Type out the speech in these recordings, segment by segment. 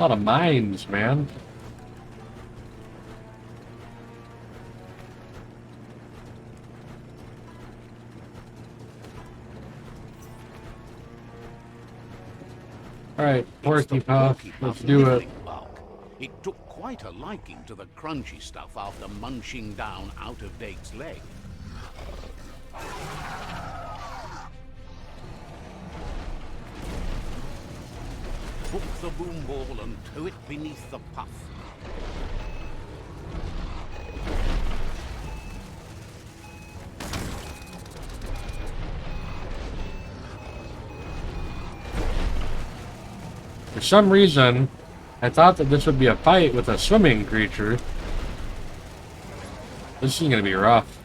lot of mines, man. Alright, Porky Puff, let's do it. Bulk. It took quite a liking to the crunchy stuff after munching down out-of-date's leg. Hook the boom ball and tow it beneath the puff. For some reason, I thought that this would be a fight with a swimming creature. This is gonna be rough.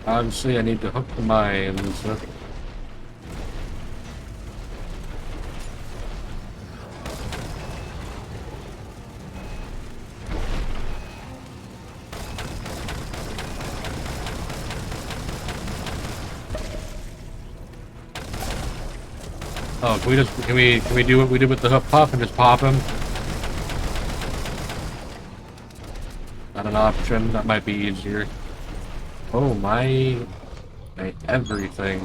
Obviously, I need to hook the mines. Oh, can we do what we did with the hook puff and just pop him? Not an option. That might be easier. Oh my everything.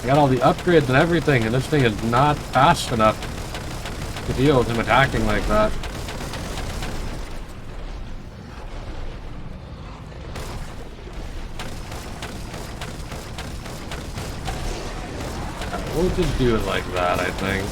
I got all the upgrades and everything, and this thing is not fast enough to deal with him attacking like that. We'll just do it like that, I think.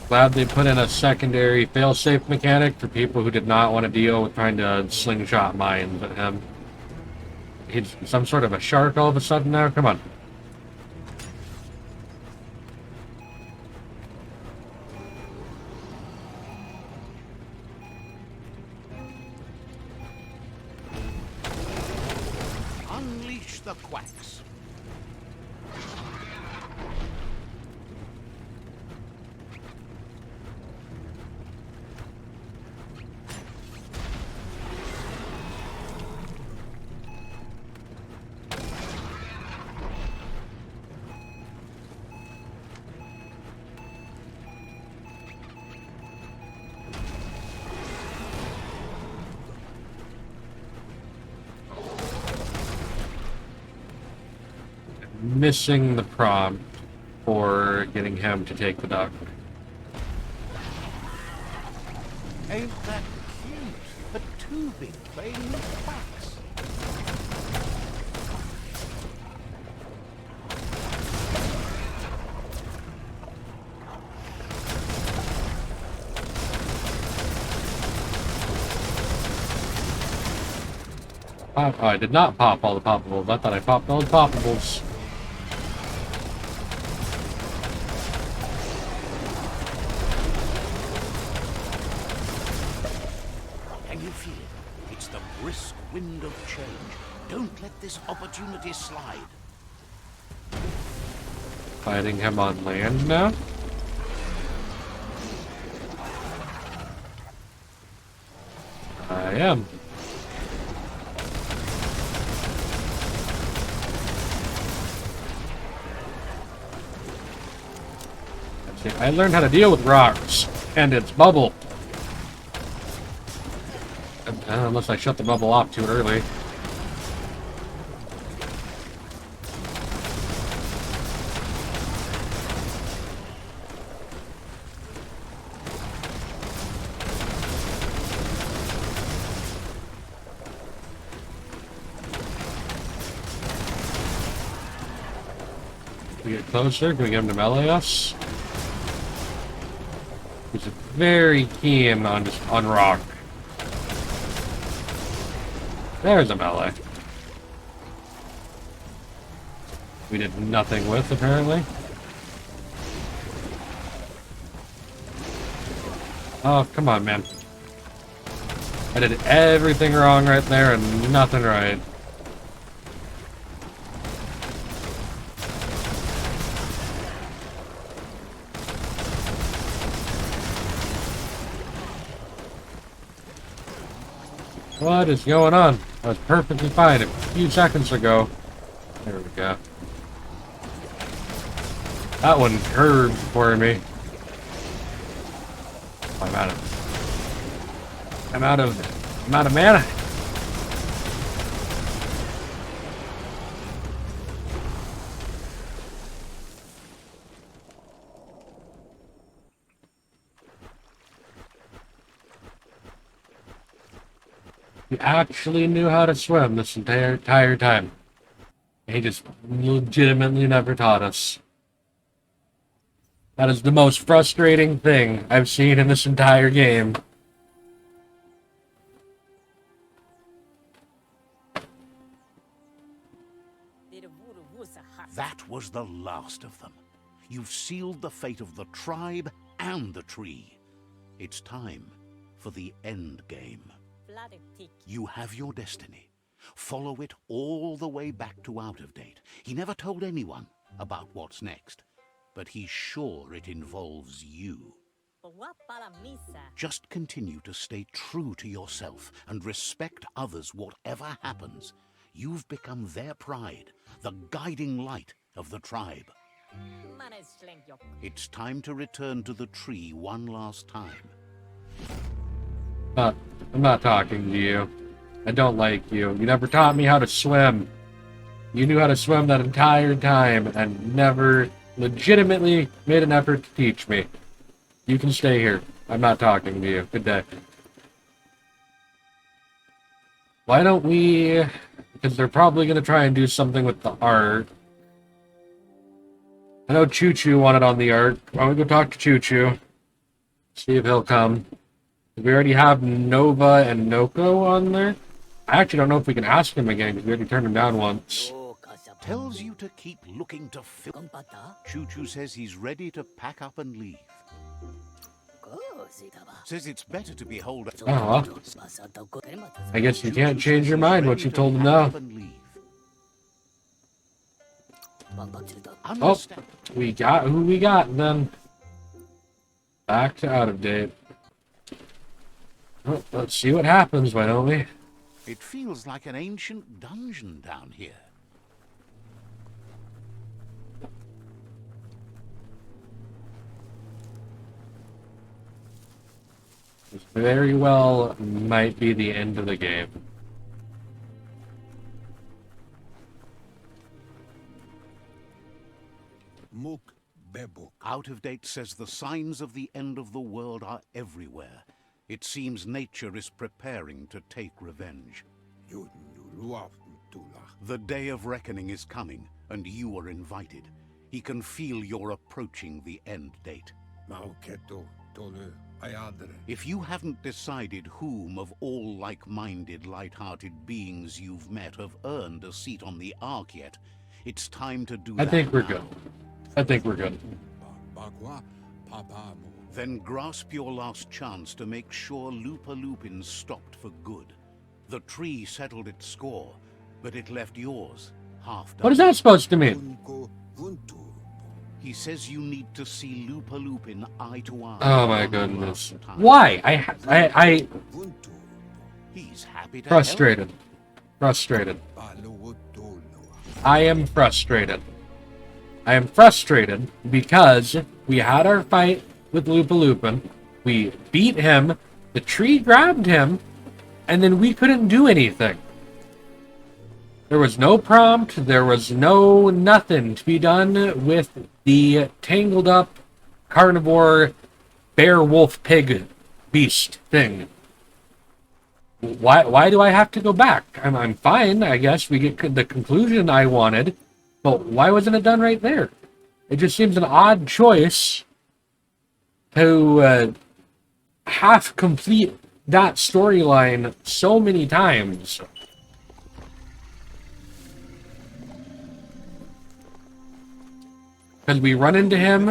Glad they put in a secondary failsafe mechanic for people who did not want to deal with trying to slingshot mines at him. He's some sort of a shark all of a sudden now? Come on. Unleash the quacks. Missing the prompt for getting him to take the duck. Ain't that cute? But too big playing with quacks. Oh, I did not pop all the poppables. I thought I popped all the poppables. Can you feel it? It's the brisk wind of change. Don't let this opportunity slide. Fighting him on land now? I am. I learned how to deal with rocks and its bubble. Unless I shut the bubble off too early. Can we get closer? Can we get him to melee us? He's very keen on rock. There's a melee. We did nothing with, apparently. Oh, come on, man. I did everything wrong right there and nothing right. What is going on? I was perfectly fine a few seconds ago. There we go. That one curved for me. I'm out of mana. He actually knew how to swim this entire time. He just legitimately never taught us. That is the most frustrating thing I've seen in this entire game. That was the last of them. You've sealed the fate of the tribe and the tree. It's time for the end game. You have your destiny. Follow it all the way back to Out of Date. He never told anyone about what's next, but he's sure it involves you. Just continue to stay true to yourself and respect others whatever happens. You've become their pride, the guiding light of the tribe. It's time to return to the tree one last time. I'm not talking to you. I don't like you. You never taught me how to swim. You knew how to swim that entire time and never legitimately made an effort to teach me. You can stay here. I'm not talking to you. Good day. Why don't we... Because they're probably going to try and do something with the art. I know Choo Choo wanted on the art. Why don't we go talk to Choo Choo? See if he'll come. We already have Nova and Noko on there. I actually don't know if we can ask him again because we already turned him down once. Tells you to keep looking to fill. Choo Choo says he's ready to pack up and leave. Says it's better to be holed. Oh, I guess you can't change your mind once you told him no. Oh, we got who we got then. Back to Out of Date. Well, let's see what happens, why don't we? It feels like an ancient dungeon down here. This very well might be the end of the game. Out of Date says the signs of the end of the world are everywhere. It seems nature is preparing to take revenge. The day of reckoning is coming, and you are invited. He can feel you're approaching the end date. If you haven't decided whom of all like-minded, light-hearted beings you've met have earned a seat on the Ark yet, it's time to do that. I think we're good. I think we're good. Then grasp your last chance to make sure Lupa Lupin stopped for good. The tree settled its score, but it left yours half done. What is that supposed to mean? He says you need to see Lupa Lupin eye to eye. Oh my goodness. Why? I He's happy to frustrated. help. Frustrated. I am frustrated. I am frustrated because we had our fight with Lupa Lupin. We beat him. The tree grabbed him. And then we couldn't do anything. There was no prompt. There was no nothing to be done with the tangled up carnivore bear wolf pig beast thing. Why do I have to go back? I'm fine, I guess. We get the conclusion I wanted. But why wasn't it done right there? It just seems an odd choice to half complete that storyline so many times. Because we run into him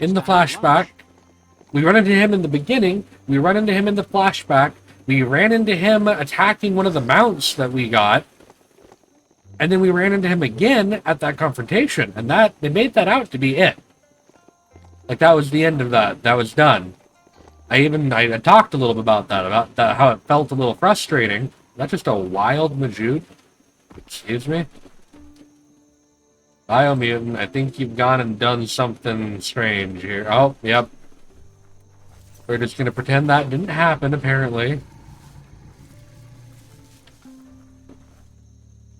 in the flashback. We run into him in the beginning. We run into him in the flashback. We ran into him attacking one of the mounts that we got. And then we ran into him again at that confrontation. And they made that out to be it. Like, that was the end of that. That was done. I talked a little bit about that, how it felt a little frustrating. That's just a wild Majood. Excuse me? Biomutant, I think you've gone and done something strange here. Oh, yep. We're just gonna pretend that didn't happen, apparently.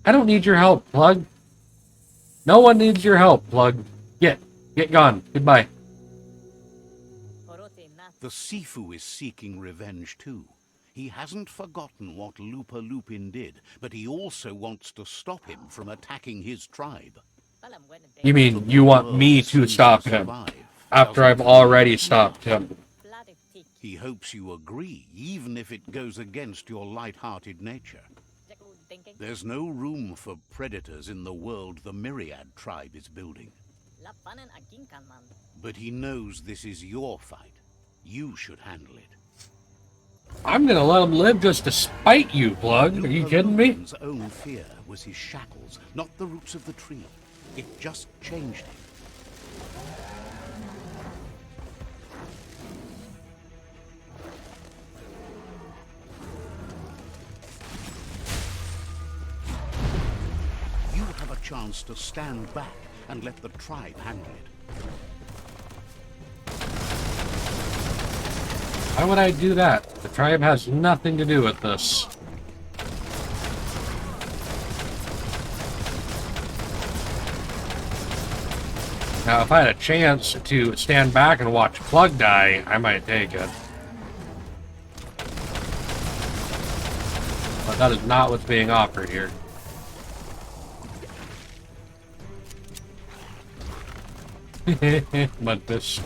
I don't need your help, Plug. No one needs your help, Plug. Get gone. Goodbye. The Sifu is seeking revenge too. He hasn't forgotten what Lupa Lupin did, but he also wants to stop him from attacking his tribe. You mean you want me to stop him after I've already stopped him? He hopes you agree, even if it goes against your light-hearted nature. There's no room for predators in the world the Myriad tribe is building. But he knows this is your fight. You should handle it. I'm gonna let him live just to spite you, Plug. Are you kidding me? His own fear was his shackles, not the roots of the tree. It just changed him. You have a chance to stand back and let the tribe handle it. Why would I do that? The tribe has nothing to do with this. Now, if I had a chance to stand back and watch Plug die, I might take it. But that is not what's being offered here. But this...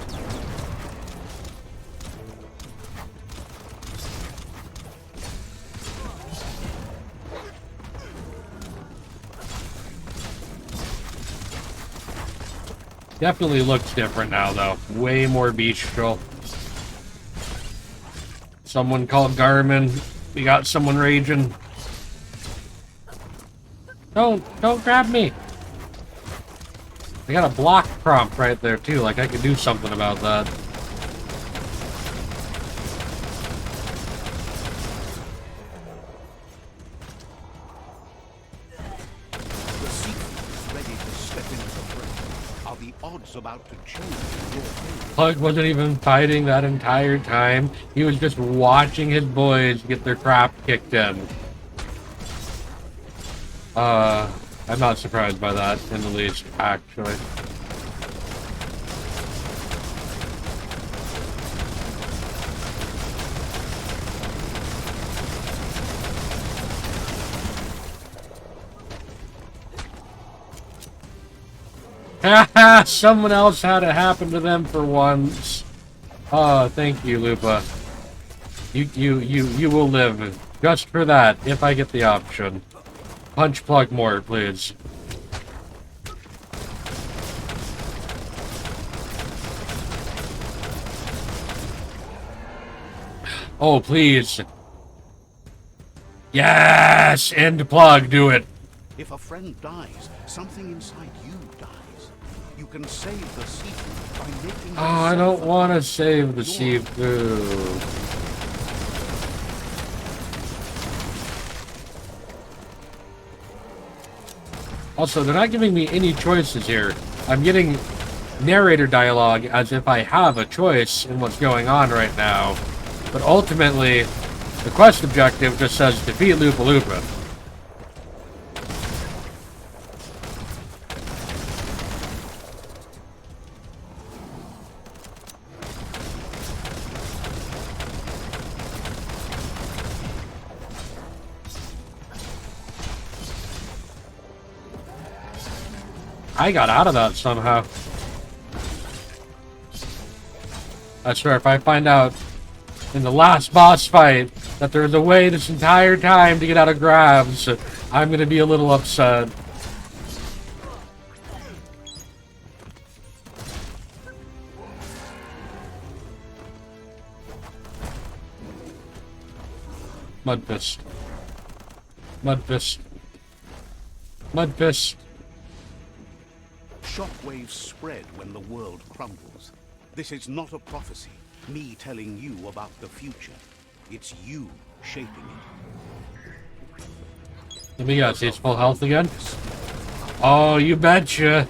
Definitely looks different now, though. Way more bestial. Someone called Garmin. We got someone raging. Don't grab me. I got a block prompt right there, too. Like, I could do something about that. About to change. Plug wasn't even fighting that entire time. He was just watching his boys get their crap kicked in. I'm not surprised by that in the least, actually. Haha, someone else had it happen to them for once. Oh, thank you, Lupa. You will live just for that, if I get the option. Punch Plug more, please. Oh, please. Yes! End Plug, do it. If a friend dies, something inside you dies. You can save the Sifu by making... Oh, I don't want to save the Sifu. Also, they're not giving me any choices here. I'm getting narrator dialogue as if I have a choice in what's going on right now. But ultimately, the quest objective just says defeat Lupa Lupa. I got out of that somehow. I swear, if I find out in the last boss fight that there's a way this entire time to get out of grabs, I'm gonna be a little upset. Mud fist. Mud fist. Mud fist. Shockwaves spread when the world crumbles. This is not a prophecy, me telling you about the future. It's you shaping it. Let me guess, he's full health again? Oh, you betcha.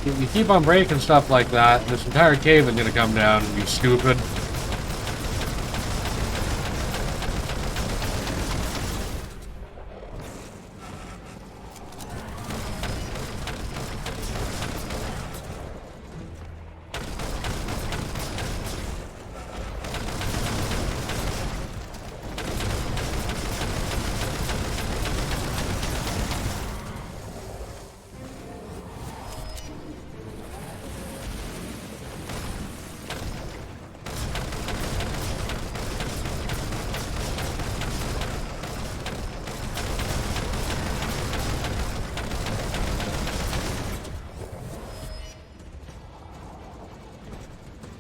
If you keep on breaking stuff like that, this entire cave is gonna come down and be stupid.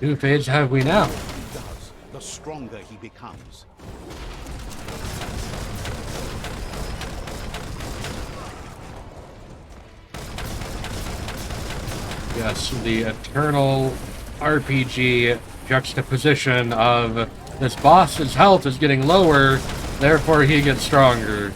Who phase have we now? He does, the stronger he becomes. Yes, the eternal RPG juxtaposition of this boss's health is getting lower, therefore he gets stronger.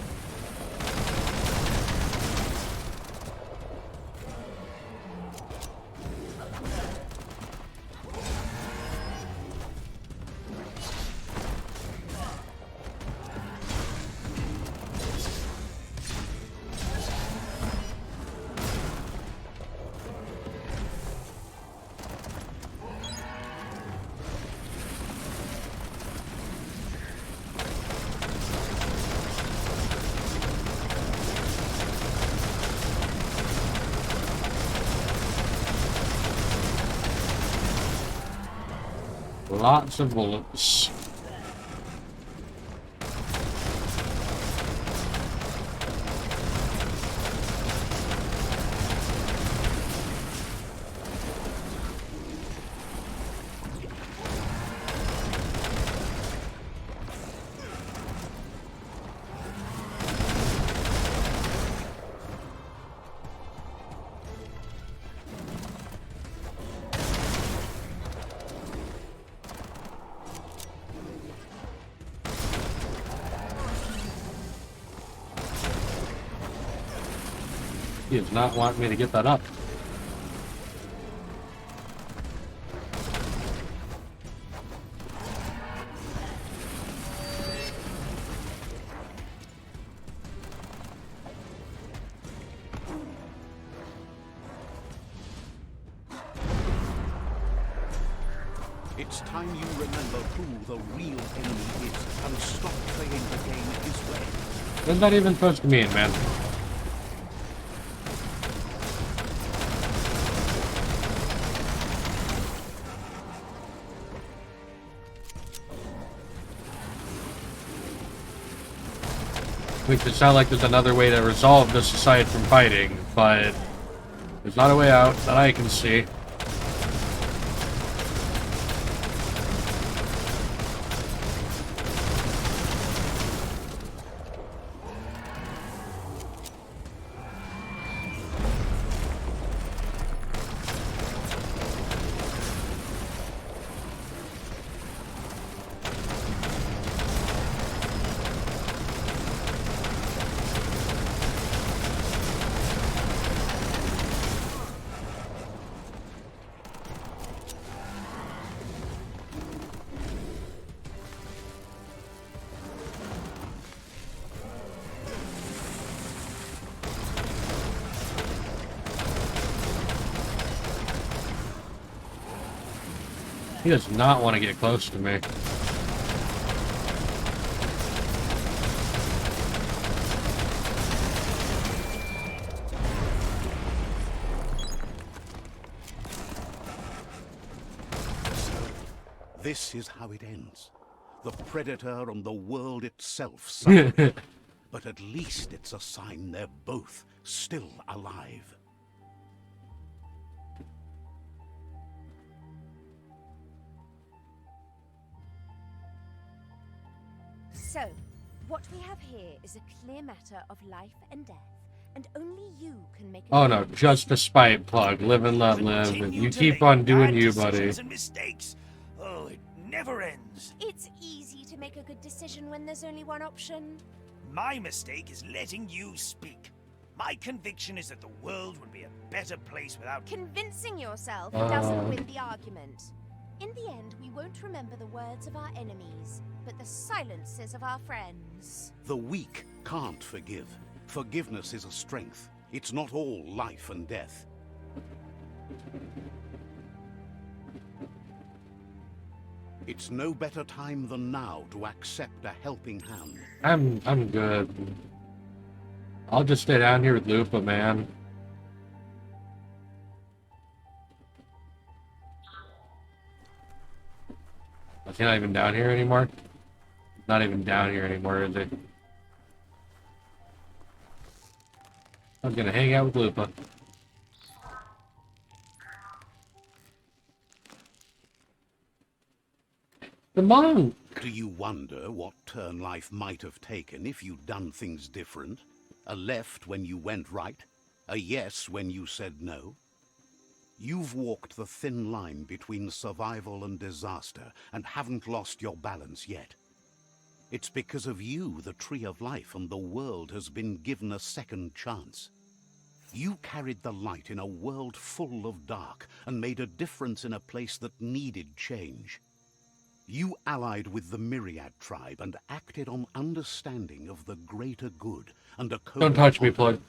Lots of bullets. He does not want me to get that up. It's time you remember who the real enemy is and stop playing the game his way. What's that even supposed to mean, man? Makes it sound like there's another way to resolve this aside from fighting, but there's not a way out that I can see. He does not want to get close to me. This is how it ends. The Predator and the world itself suffering. but at least it's a sign they're both still alive. So, what we have here is a clear matter of life and death, and only you can make. Oh no, just a spite plug. Live and let live. And you keep on doing you, buddy. And mistakes. Oh, it never ends. It's easy to make a good decision when there's only one option. My mistake is letting you speak. My conviction is that the world would be a better place without... Convincing yourself doesn't win the argument. In the end, we won't remember the words of our enemies, but the silences of our friends. The weak can't forgive. Forgiveness is a strength. It's not all life and death. It's no better time than now to accept a helping hand. I'm good. I'll just stay down here with Lupa, man. Is he not even down here anymore? Not even down here anymore, is he? I'm gonna hang out with Lupa. The monk! Do you wonder what turn life might have taken if you'd done things different? A left when you went right? A yes when you said no? You've walked the thin line between survival and disaster and haven't lost your balance yet. It's because of you the Tree of Life and the world has been given a second chance. You carried the light in a world full of dark and made a difference in a place that needed change. You allied with the Myriad tribe and acted on understanding of the greater good and a code. Don't touch me, plug.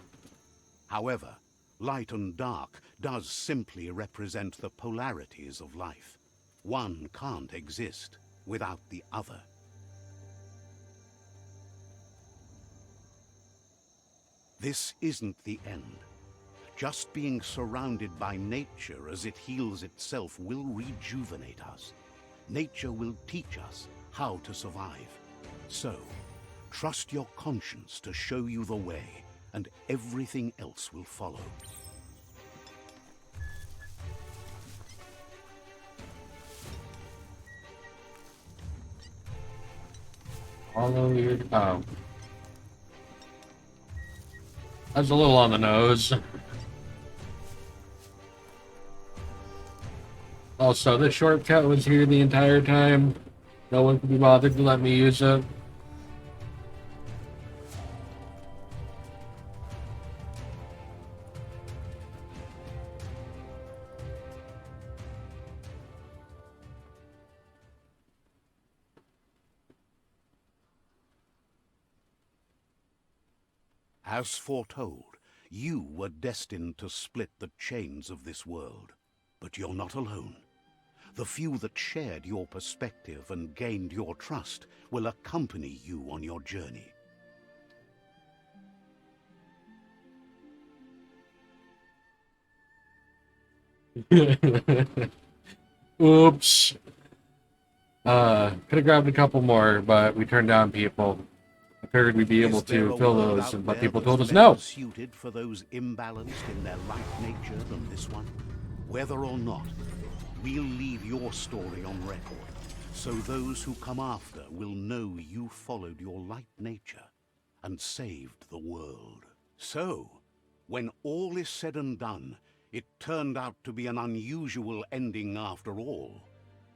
However, light and dark does simply represent the polarities of life. One can't exist without the other. This isn't the end. Just being surrounded by nature as it heals itself will rejuvenate us. Nature will teach us how to survive. So, trust your conscience to show you the way, and everything else will follow. Follow your... Oh. That's a little on the nose. Also, the shortcut was here the entire time. No one could be bothered to let me use it. As foretold, you were destined to split the chains of this world. But you're not alone. The few that shared your perspective and gained your trust will accompany you on your journey. Oops. Could have grabbed a couple more, but we turned down people. I figured we'd be able to fill those, but people told us no. Suited for those imbalanced in their light nature than this one? Whether or not, we'll leave your story on record, so those who come after will know you followed your light nature and saved the world. So, when all is said and done, it turned out to be an unusual ending after all.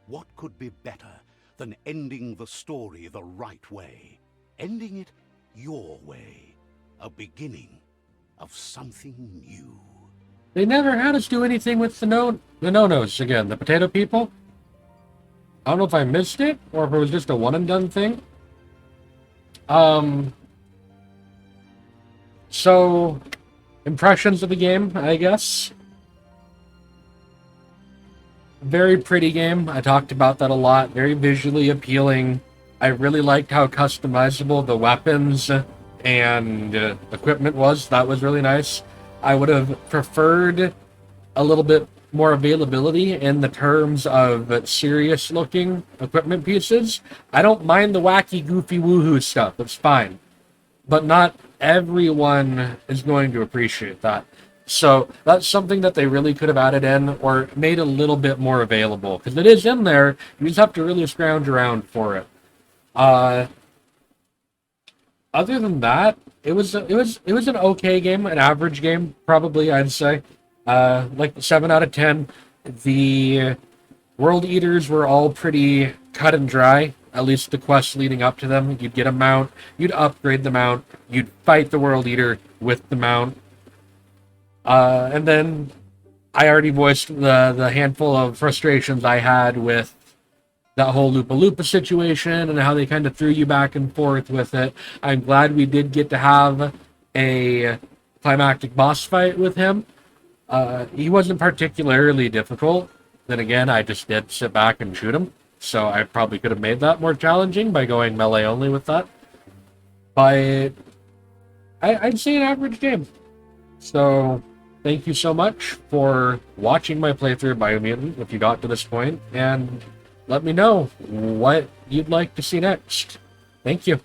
What could be better than ending the story the right way? Ending it your way. A beginning of something new. They never had us do anything with the no-nos again. The potato people? I don't know if I missed it, or if it was just a one-and-done thing. So, impressions of the game, I guess. Very pretty game. I talked about that a lot. Very visually appealing. I really liked how customizable the weapons and equipment was. That was really nice. I would have preferred a little bit more availability in the terms of serious-looking equipment pieces. I don't mind the wacky, goofy, woohoo stuff. It's fine. but not everyone is going to appreciate that. So that's something that they really could have added in or made a little bit more available, because it is in there. You just have to really scrounge around for it. Other than that, it was an okay game, an average game, probably I'd say. Like 7 out of 10. The World Eaters were all pretty cut and dry. At least the quests leading up to them. You'd get a mount, you'd upgrade the mount, you'd fight the World Eater with the mount. And then I already voiced the handful of frustrations I had with that whole Lupa Lupa situation and how they kind of threw you back and forth with it. I'm glad we did get to have a climactic boss fight with him. He wasn't particularly difficult. Then again, I just did sit back and shoot him. So I probably could have made that more challenging by going melee only with that. But I'd say an average game. So thank you so much for watching my playthrough of Biomutant if you got to this point, and let me know what you'd like to see next. Thank you.